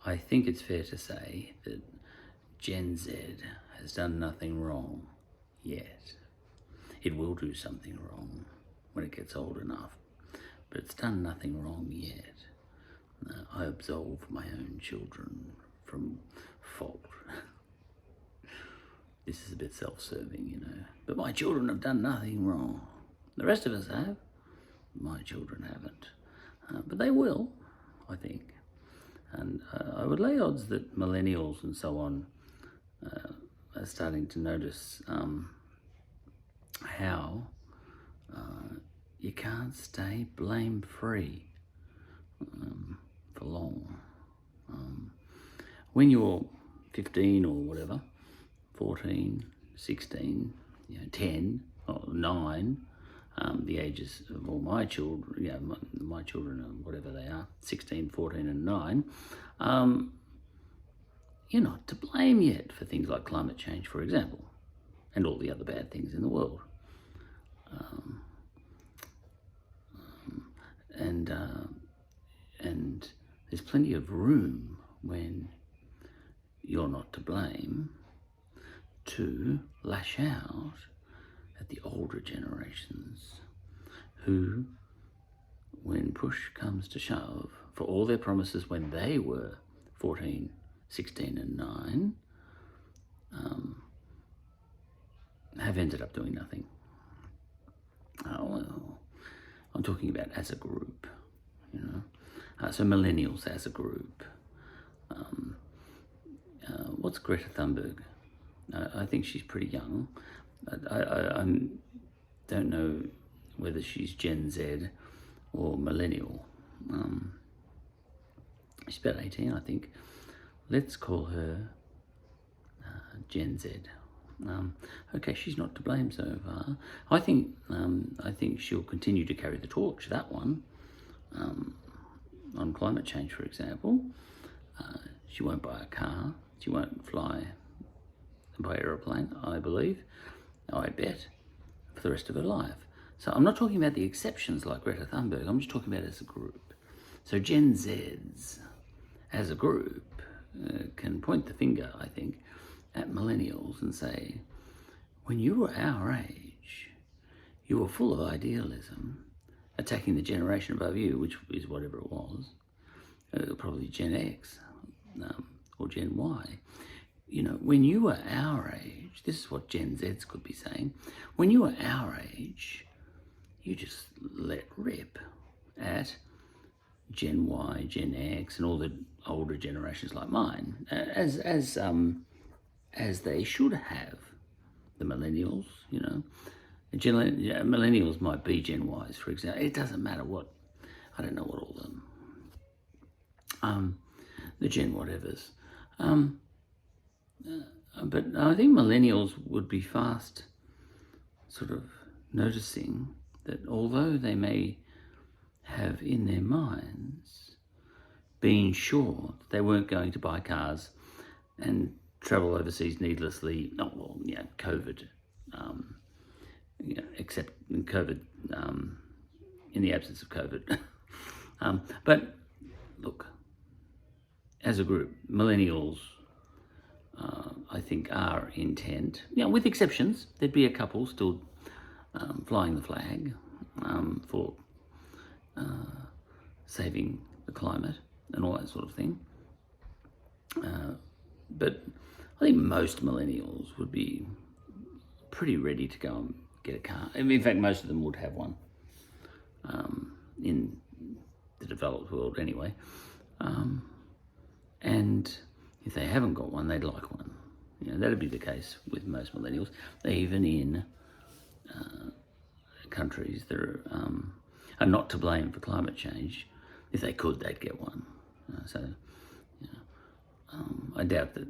I think it's fair to say that Gen Z has done nothing wrong yet. It will do something wrong when it gets old enough, but it's done nothing wrong yet. I absolve my own children from fault. This is a bit self-serving, but my children have done nothing wrong. The rest of us have. My children haven't. But they will, I think. And I would lay odds that millennials and so on are starting to notice how you can't stay blame-free for long. When you're 15 or whatever, 14, 16, 10 or 9, the ages of all my children, my children are whatever they are, 16, 14 and 9, you're not to blame yet for things like climate change, for example, and all the other bad things in the world. And there's plenty of room when you're not to blame to lash out at the older generations who, when push comes to shove, for all their promises when they were 14, 16 and 9, have ended up doing nothing. Well, I'm talking about as a group, so millennials as a group. What's Greta Thunberg? I think she's pretty young. I don't know whether she's Gen Z or millennial. She's about 18, I think. Let's call her Gen Z. Okay, she's not to blame so far. I think she'll continue to carry the torch, that one, on climate change, for example. She won't buy a car. She won't fly by aeroplane, I believe. I bet, for the rest of her life. So I'm not talking about the exceptions like Greta Thunberg. I'm just talking about as a group. So Gen Zs, as a group, can point the finger, I think, at millennials and say, when you were our age, you were full of idealism, attacking the generation above you, which is whatever it was, probably Gen X or Gen Y. When you were our age, this is what Gen Zs could be saying, when you were our age, you just let rip at Gen Y, Gen X, and all the older generations like mine, as they should have. The millennials, millennials might be Gen Ys, for example. It doesn't matter what, I don't know what all the Gen whatevers. But I think millennials would be fast sort of noticing that although they may have in their minds been sure that they weren't going to buy cars and travel overseas needlessly, COVID, except in COVID, in the absence of COVID. But look, as a group, millennials, I think, are intent, with exceptions. There'd be a couple still flying the flag for saving the climate and all that sort of thing. But I think most millennials would be pretty ready to go and get a car. In fact, most of them would have one in the developed world anyway. And if they haven't got one, they'd like one. That'd be the case with most millennials, even in countries that are not to blame for climate change. If they could, they'd get one. I doubt that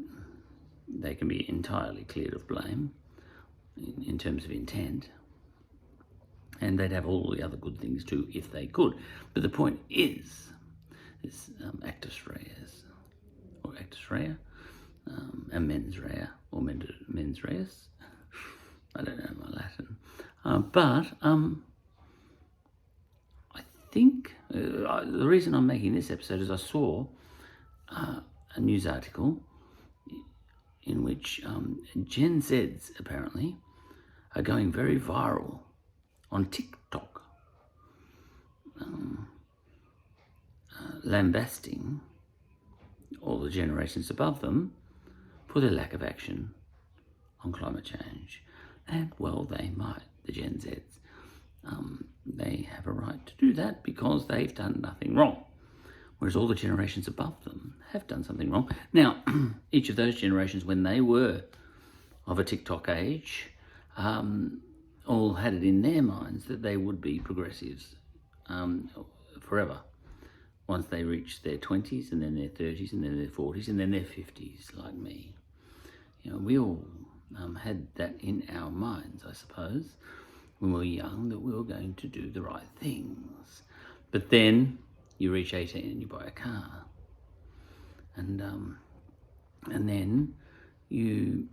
they can be entirely cleared of blame in terms of intent. And they'd have all the other good things too if they could. But the point is actus reus, or actus rea, and mens rea, or mens reus. I don't know my Latin. But I think the reason I'm making this episode is I saw a news article in which Gen Zs apparently are going very viral on TikTok, lambasting all the generations above them for their lack of action on climate change. And well, they might, the Gen Zs. They have a right to do that because they've done nothing wrong, whereas all the generations above them have done something wrong. Now, each of those generations, when they were of a TikTok age, all had it in their minds that they would be progressives forever. Once they reached their 20s, and then their 30s, and then their 40s, and then their 50s, like me. You know, we all had that in our minds, I suppose, when we were young, that we were going to do the right things. But then you reach 18 and you buy a car, and then you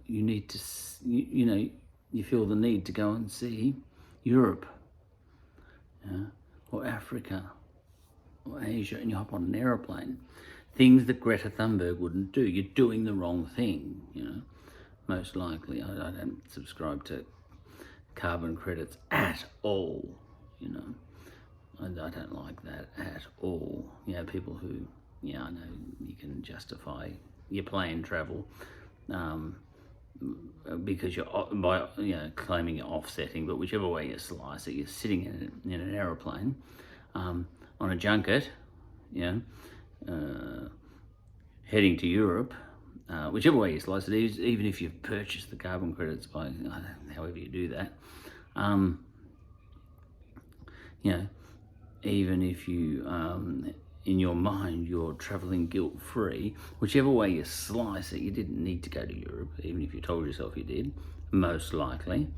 need to, you feel the need to go and see Europe, or Africa, or Asia, and you hop on an aeroplane. Things that Greta Thunberg wouldn't do. You're doing the wrong thing, most likely. I don't subscribe to carbon credits at all, I don't like that at all. People who, I know you can justify your plane travel because you're claiming you're offsetting, but whichever way you slice it, you're sitting in an aeroplane on a junket, heading to Europe, whichever way you slice it, even if you've purchased the carbon credits by however you do that, even if you, in your mind, you're traveling guilt-free, whichever way you slice it, you didn't need to go to Europe, even if you told yourself you did, most likely.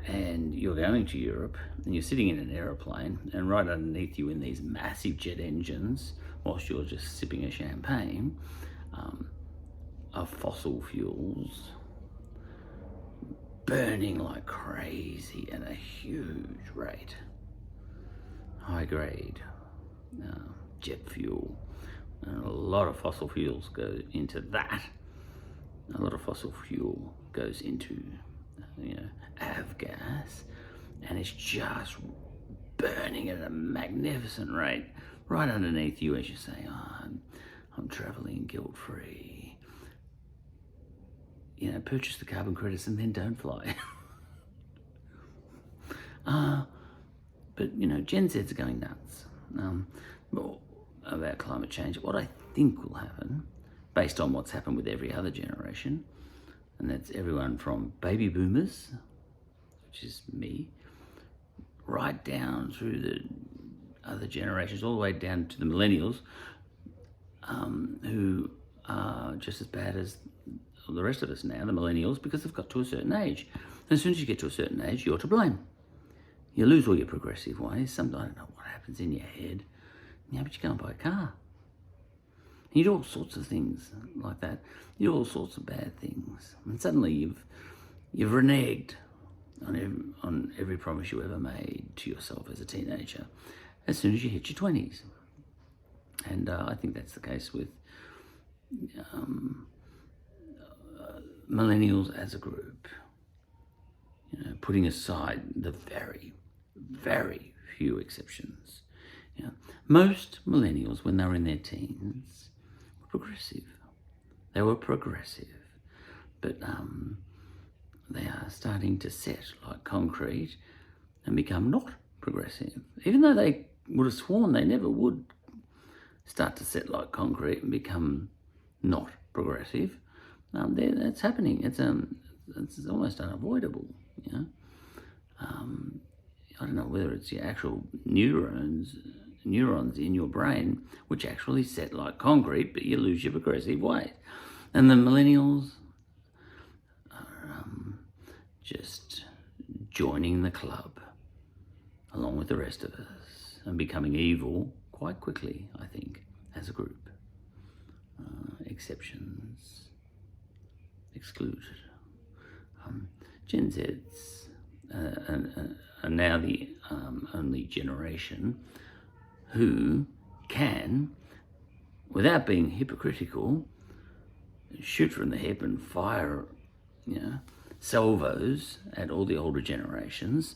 And you're going to Europe, and you're sitting in an aeroplane, and right underneath you in these massive jet engines, whilst you're just sipping a champagne, are fossil fuels burning like crazy at a huge rate. High grade jet fuel. And a lot of fossil fuels go into that. A lot of fossil fuel goes into avgas, and it's just burning at a magnificent rate right underneath you as you say, I'm traveling guilt-free. Purchase the carbon credits and then don't fly. But Gen Zs are going nuts about climate change. What I think will happen, based on what's happened with every other generation, and that's everyone from baby boomers, which is me, right down through the other generations, all the way down to the millennials, who are just as bad as the rest of us now, the millennials, because they've got to a certain age. And as soon as you get to a certain age, you're to blame. You lose all your progressive ways. I don't know what happens in your head. But you go and buy a car. And you do all sorts of things like that. You do all sorts of bad things. And suddenly you've reneged on every promise you ever made to yourself as a teenager as soon as you hit your 20s. And I think that's the case with millennials as a group. Putting aside the very, very few exceptions. Most millennials, when they were in their teens, were progressive. They were progressive. But they are starting to set like concrete and become not progressive. Even though they would have sworn they never would start to set like concrete and become not progressive, that's happening. It's almost unavoidable. I don't know whether it's your actual neurons in your brain which actually set like concrete, but you lose your progressive ways. And the millennials are just joining the club along with the rest of us and becoming evil quite quickly, I think, as a group. Exceptions excluded. Gen Zs are now the only generation who can without being hypocritical, shoot from the hip and fire, salvos at all the older generations.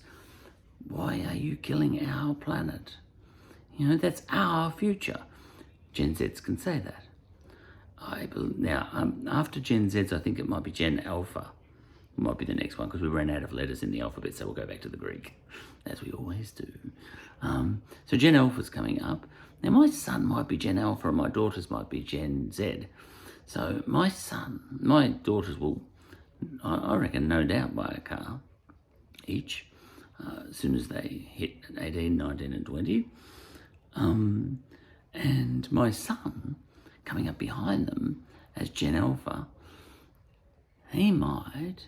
Why are you killing our planet? That's our future. Gen Zs can say that. After Gen Zs, I think it might be Gen Alpha. It might be the next one because we ran out of letters in the alphabet, so we'll go back to the Greek, as we always do. So Gen Alpha's coming up. Now my son might be Gen Alpha and my daughters might be Gen Z. So my daughters will, I reckon, no doubt buy a car each as soon as they hit 18, 19 and 20. And my son, coming up behind them as Gen Alpha, he might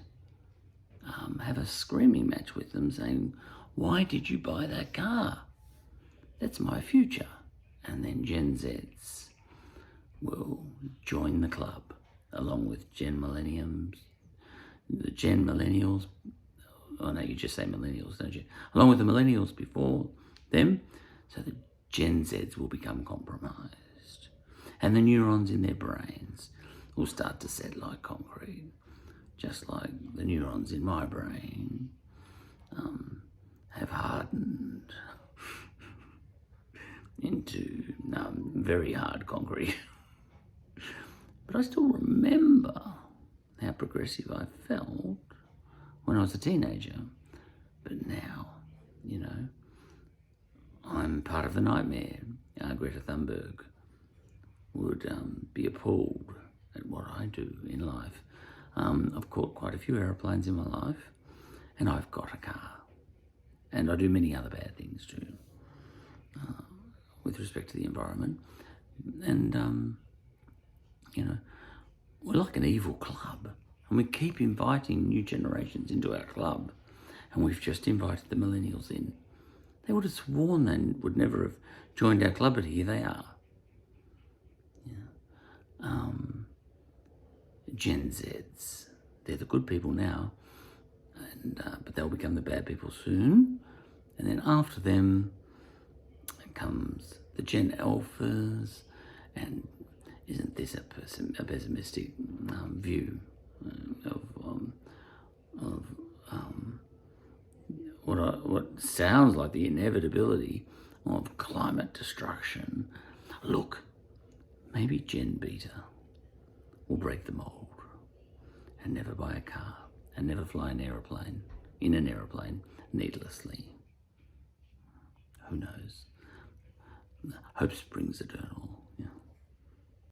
have a screaming match with them saying, why did you buy that car? That's my future. And then Gen Zs will join the club along with Gen Millennials. Oh no, you just say millennials, don't you? Along with the millennials before them, so the Gen Zs will become compromised. And the neurons in their brains will start to set like concrete, just like the neurons in my brain have hardened into very hard concrete. But I still remember how progressive I felt when I was a teenager. But now, I'm part of the nightmare. Greta Thunberg would be appalled at what I do in life. I've caught quite a few aeroplanes in my life, and I've got a car. And I do many other bad things too, with respect to the environment. And, we're like an evil club. And we keep inviting new generations into our club. And we've just invited the millennials in. They would have sworn they would never have joined our club, but here they are. Gen Zs. They're the good people now, but they'll become the bad people soon. And then after them comes the Gen Alphas. And isn't this a pessimistic view of what sounds like the inevitability of climate destruction? Look, maybe Gen Beta will break the mold and never buy a car and never fly in an aeroplane needlessly. Who knows? Hope springs eternal.